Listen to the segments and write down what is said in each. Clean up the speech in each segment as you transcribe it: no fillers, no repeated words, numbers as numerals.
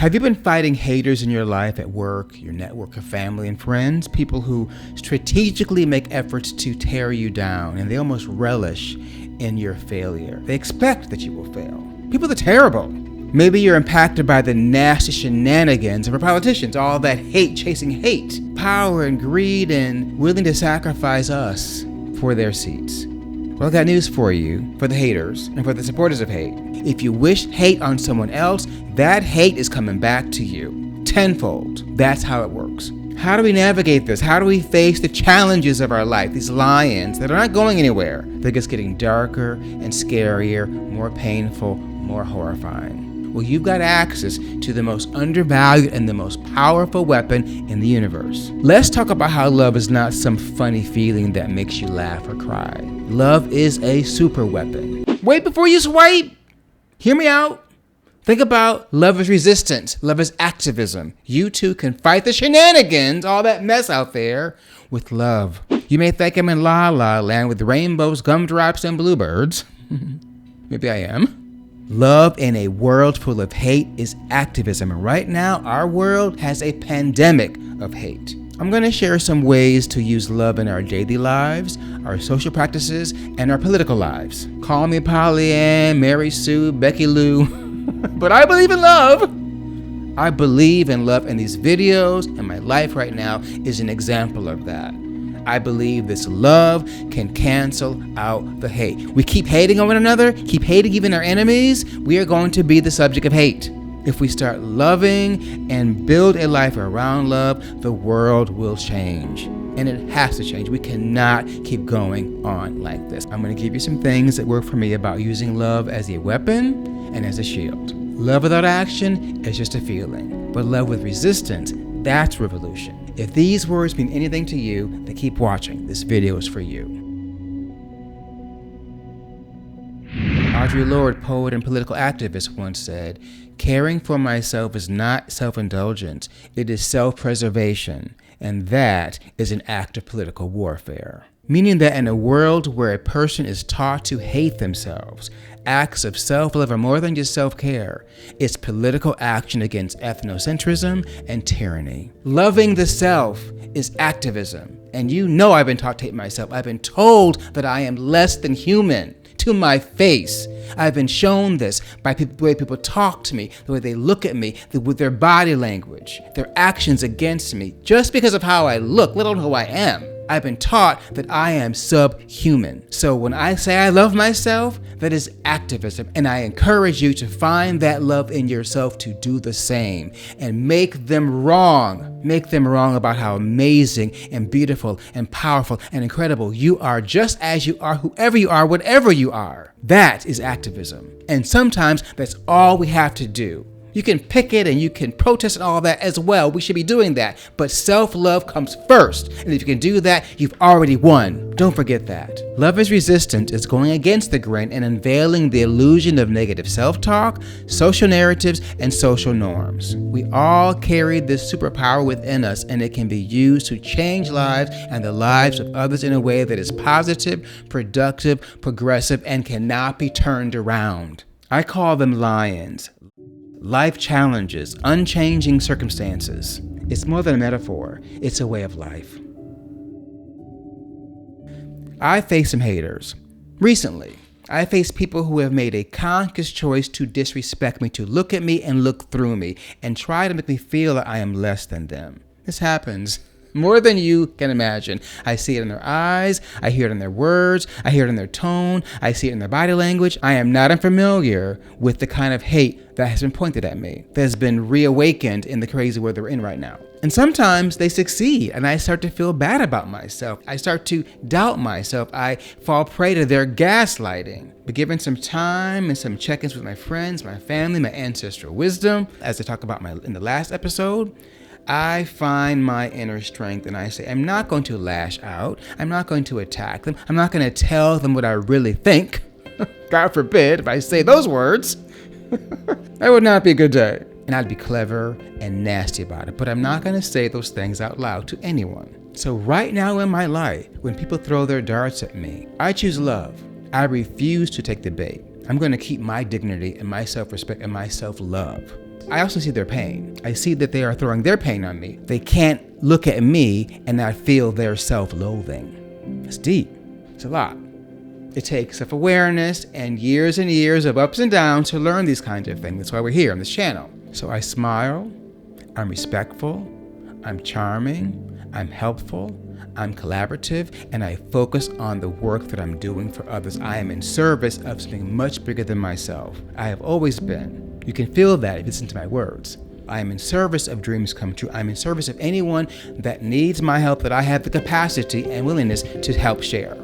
Have you been fighting haters in your life at work, your network of family and friends? People who strategically make efforts to tear you down, and they almost relish in your failure. They expect that you will fail. People are terrible. Maybe you're impacted by the nasty shenanigans of our politicians, all that hate, chasing hate, power and greed, and willing to sacrifice us for their seats. Well, I got news for you, for the haters and for the supporters of hate. If you wish hate on someone else, that hate is coming back to you tenfold. That's how it works. How do we navigate this? How do we face the challenges of our life, these lions that are not going anywhere? They're just getting darker and scarier, more painful, more horrifying. Well, you've got access to the most undervalued and the most powerful weapon in the universe. Let's talk about how love is not some funny feeling that makes you laugh or cry. Love is a super weapon. Wait before you swipe. Hear me out. Think about love is resistance. Love is activism. You too can fight the shenanigans, all that mess out there, with love. You may think I'm in La La Land with rainbows, gumdrops, and bluebirds. Maybe I am. Love in a world full of hate is activism. And right now, our world has a pandemic of hate. I'm going to share some ways to use love in our daily lives, our social practices, and our political lives. Call me Pollyann, Mary Sue, Becky Lou, but I believe in love. I believe in love, and these videos and my life right now is an example of that. I believe this love can cancel out the hate. We keep hating on one another, keep hating even our enemies, we are going to be the subject of hate. If we start loving and build a life around love, the world will change. And it has to change. We cannot keep going on like this. I'm going to give you some things that work for me about using love as a weapon and as a shield. Love without action is just a feeling. But love with resistance, that's revolution. If these words mean anything to you, then keep watching. This video is for you. Audre Lorde, poet and political activist, once said, "Caring for myself is not self-indulgence, it is self-preservation, and that is an act of political warfare." Meaning that in a world where a person is taught to hate themselves, acts of self-love are more than just self-care. It's political action against ethnocentrism and tyranny. Loving the self is activism. And you know I've been taught to hate myself. I've been told that I am less than human. To my face. I've been shown this by the way people talk to me, the way they look at me, with their body language, their actions against me, just because of how I look, let alone who I am. I've been taught that I am subhuman. So when I say I love myself, that is activism. And I encourage you to find that love in yourself to do the same and make them wrong. Make them wrong about how amazing and beautiful and powerful and incredible you are, just as you are, whoever you are, whatever you are. That is activism. And sometimes that's all we have to do. You can picket and you can protest and all that as well. We should be doing that. But self-love comes first. And if you can do that, you've already won. Don't forget that. Love is resistance is going against the grain and unveiling the illusion of negative self-talk, social narratives, and social norms. We all carry this superpower within us, and it can be used to change lives and the lives of others in a way that is positive, productive, progressive, and cannot be turned around. I call them lions. Life challenges, unchanging circumstances. It's more than a metaphor, it's a way of life. I face some haters. Recently, I face people who have made a conscious choice to disrespect me, to look at me and look through me, and try to make me feel that I am less than them. This happens more than you can imagine. I see it in their eyes, I hear it in their words, I hear it in their tone, I see it in their body language. I am not unfamiliar with the kind of hate that has been pointed at me, that has been reawakened in the crazy world we're in right now. And sometimes they succeed, and I start to feel bad about myself. I start to doubt myself. I fall prey to their gaslighting. But given some time and some check-ins with my friends, my family, my ancestral wisdom, as I talked about in the last episode, I find my inner strength and I say, I'm not going to lash out. I'm not going to attack them. I'm not going to tell them what I really think. God forbid if I say those words. That would not be a good day. And I'd be clever and nasty about it. But I'm not going to say those things out loud to anyone. So right now in my life, when people throw their darts at me, I choose love. I refuse to take the bait. I'm going to keep my dignity and my self-respect and my self-love. I also see their pain. I see that they are throwing their pain on me. They can't look at me and not feel their self-loathing. It's deep. It's a lot. It takes self-awareness and years of ups and downs to learn these kinds of things. That's why we're here on this channel. So I smile, I'm respectful, I'm charming, I'm helpful, I'm collaborative, and I focus on the work that I'm doing for others. I am in service of something much bigger than myself. I have always been. You can feel that if you listen to my words. I am in service of dreams come true. I'm in service of anyone that needs my help, that I have the capacity and willingness to help share,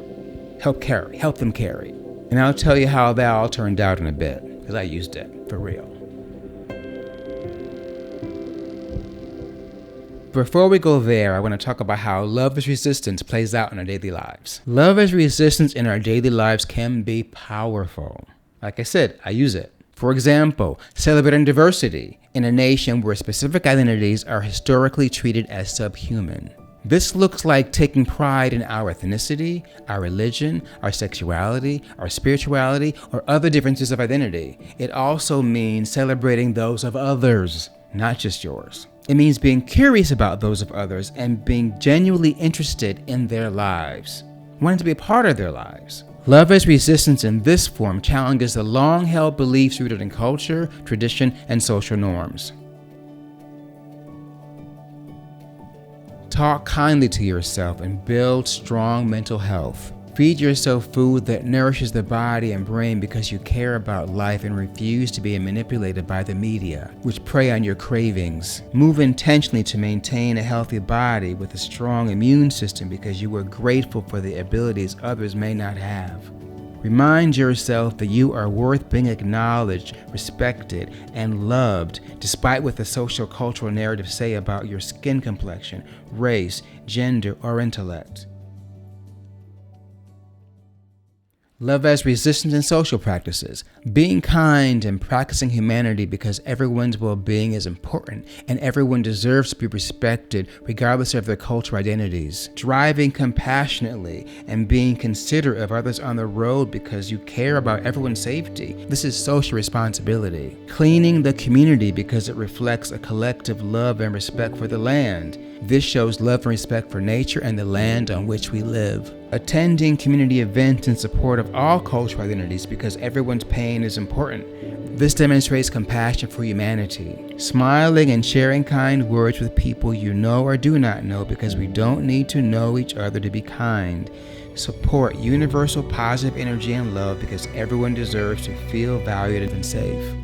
help them carry. And I'll tell you how that all turned out in a bit, because I used it for real. Before we go there, I want to talk about how love as resistance plays out in our daily lives. Love as resistance in our daily lives can be powerful. Like I said, I use it. For example, celebrating diversity in a nation where specific identities are historically treated as subhuman. This looks like taking pride in our ethnicity, our religion, our sexuality, our spirituality, or other differences of identity. It also means celebrating those of others, not just yours. It means being curious about those of others and being genuinely interested in their lives, wanting to be a part of their lives. Love as resistance in this form challenges the long-held beliefs rooted in culture, tradition, and social norms. Talk kindly to yourself and build strong mental health. Feed yourself food that nourishes the body and brain because you care about life and refuse to be manipulated by the media, which prey on your cravings. Move intentionally to maintain a healthy body with a strong immune system because you are grateful for the abilities others may not have. Remind yourself that you are worth being acknowledged, respected, and loved, despite what the social cultural narratives say about your skin complexion, race, gender, or intellect. Love as resistance in social practices. Being kind and practicing humanity because everyone's well-being is important and everyone deserves to be respected regardless of their cultural identities. Driving compassionately and being considerate of others on the road because you care about everyone's safety. This is social responsibility. Cleaning the community because it reflects a collective love and respect for the land. This shows love and respect for nature and the land on which we live. Attending community events in support of all cultural identities because everyone's pain is important. This demonstrates compassion for humanity. Smiling and sharing kind words with people you know or do not know because we don't need to know each other to be kind. Support universal positive energy and love because everyone deserves to feel valued and safe.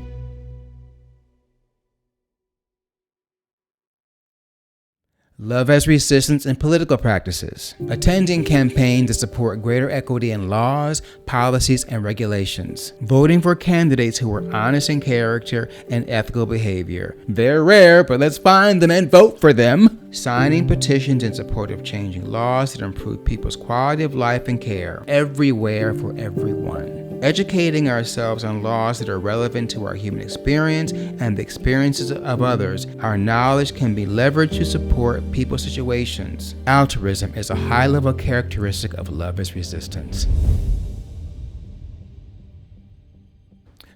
Love as resistance in political practices. Attending campaigns that support greater equity in laws, policies, and regulations. Voting for candidates who are honest in character and ethical behavior. They're rare, but let's find them and vote for them. Signing petitions in support of changing laws that improve people's quality of life and care. Everywhere for everyone. Educating ourselves on laws that are relevant to our human experience and the experiences of others. Our knowledge can be leveraged to support people's situations. Altruism is a high-level characteristic of love as resistance.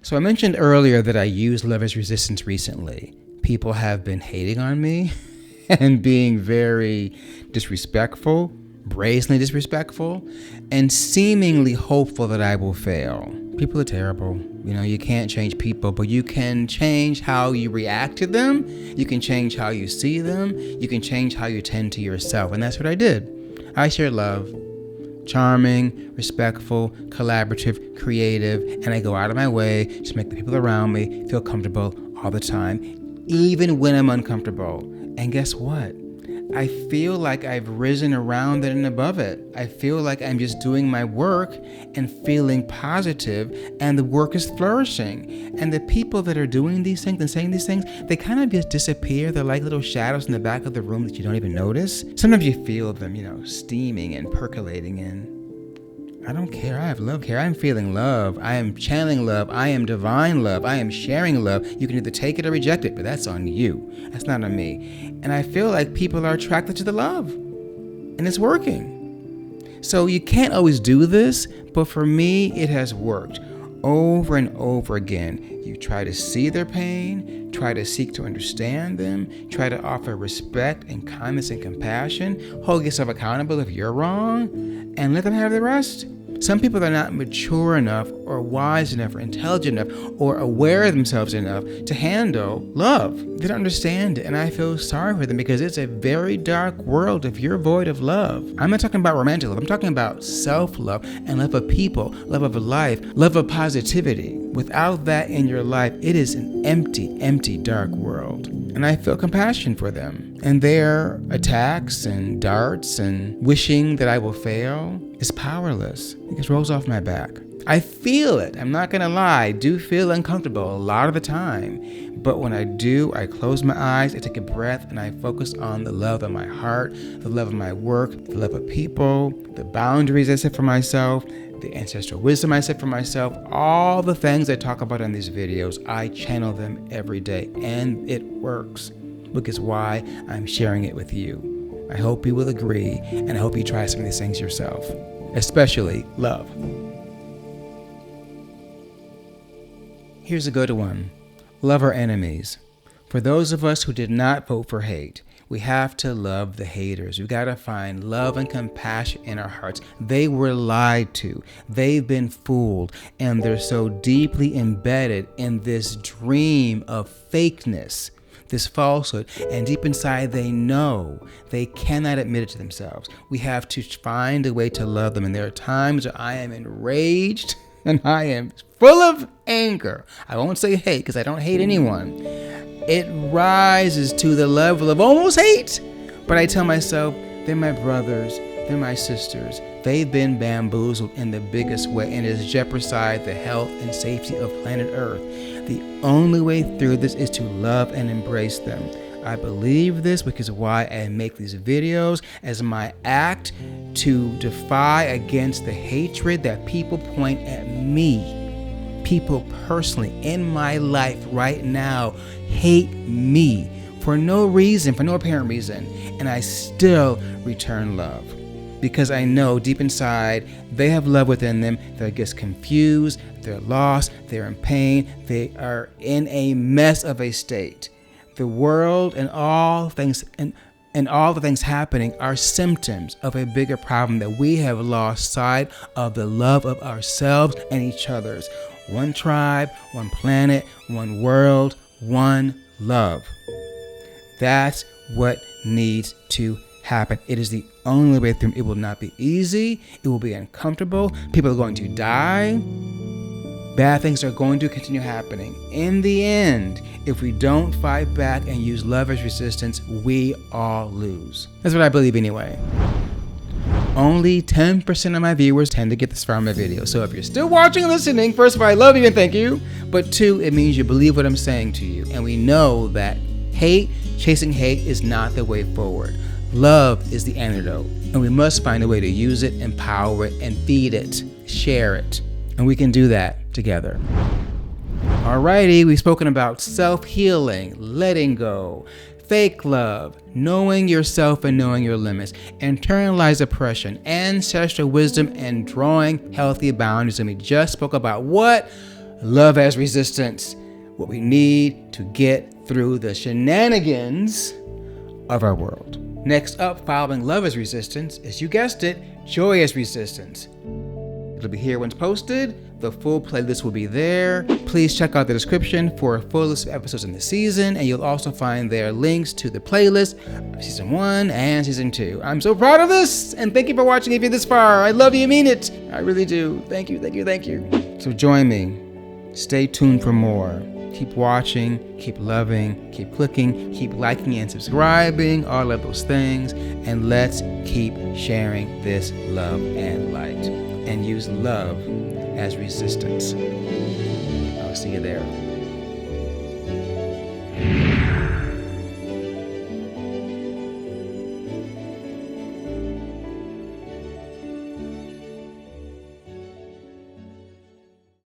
So I mentioned earlier that I used love as resistance recently. People have been hating on me and being very disrespectful, brazenly disrespectful, and seemingly hopeful that I will fail. People are terrible. You can't change people, but you can change how you react to them. You can change how you see them. You can change how you tend to yourself. And that's what I did. I shared love. Charming, respectful, collaborative, creative, and I go out of my way to make the people around me feel comfortable all the time, even when I'm uncomfortable. And guess what? I feel like I've risen around it and above it. I feel like I'm just doing my work and feeling positive, and the work is flourishing. And the people that are doing these things and saying these things, they kind of just disappear. They're like little shadows in the back of the room that you don't even notice. Sometimes you feel them, steaming and percolating in. I don't care. I have love. I'm feeling love. I am channeling love. I am divine love. I am sharing love. You can either take it or reject it, but that's on you. That's not on me. And I feel like people are attracted to the love, and it's working. So you can't always do this, but for me, it has worked over and over again. You try to see their pain, try to seek to understand them, try to offer respect and kindness and compassion, hold yourself accountable if you're wrong, and let them have the rest. Some people are not mature enough or wise enough or intelligent enough or aware of themselves enough to handle love. They don't understand it, and I feel sorry for them because it's a very dark world if you're void of love. I'm not talking about romantic love. I'm talking about self-love and love of people, love of life, love of positivity. Without that in your life, it is an empty, empty, dark world. And I feel compassion for them. And their attacks and darts and wishing that I will fail is powerless. It just rolls off my back. I feel it. I'm not going to lie. I do feel uncomfortable a lot of the time. But when I do, I close my eyes, I take a breath, and I focus on the love of my heart, the love of my work, the love of people, the boundaries I set for myself, the ancestral wisdom I set for myself, all the things I talk about in these videos, I channel them every day, and it works, which is why I'm sharing it with you. I hope you will agree, and I hope you try some of these things yourself, especially love. Here's a good one. Love our enemies. For those of us who did not vote for hate, we have to love the haters. We've got to find love and compassion in our hearts. They were lied to. They've been fooled. And they're so deeply embedded in this dream of fakeness, this falsehood. And deep inside, they know they cannot admit it to themselves. We have to find a way to love them. And there are times where I am enraged and I am full of anger. I won't say hate because I don't hate anyone. It rises to the level of almost hate. But I tell myself, they're my brothers, they're my sisters. They've been bamboozled in the biggest way and has jeopardized the health and safety of planet Earth. The only way through this is to love and embrace them. I believe this, which is why I make these videos as my act to defy against the hatred that people point at me. People personally in my life right now hate me for no reason, for no apparent reason, and I still return love because I know deep inside they have love within them. They're just confused, they're lost, they're in pain, they are in a mess of a state. The world and all things and all the things happening are symptoms of a bigger problem that we have lost sight of the love of ourselves and each other's. One tribe, one planet, one world, one love. That's what needs to happen. It is the only way through. It will not be easy. It will be uncomfortable. People are going to die. Bad things are going to continue happening. In the end, if we don't fight back and use love as resistance, we all lose. That's what I believe anyway. Only 10% of my viewers tend to get this far in my video. So if you're still watching and listening, first of all, I love you and thank you. But two, it means you believe what I'm saying to you. And we know that chasing hate is not the way forward. Love is the antidote. And we must find a way to use it, empower it, and feed it, share it. And we can do that together. Alrighty, we've spoken about self-healing, letting go, fake love, knowing yourself and knowing your limits, internalized oppression, ancestral wisdom, and drawing healthy boundaries. And we just spoke about what? Love as resistance. What we need to get through the shenanigans of our world. Next up, following love as resistance, is, you guessed it, joy as resistance. It'll be here once posted. The full playlist will be there. Please check out the description for a full list of episodes in the season, and you'll also find there links to the playlist of season 1 and season 2. I'm so proud of this, and thank you for watching if you're this far. I love you, mean it. I really do. Thank you, thank you, thank you. So join me. Stay tuned for more. Keep watching, keep loving, keep clicking, keep liking and subscribing, all of those things, and let's keep sharing this love and light, and use love as resistance. I'll see you there.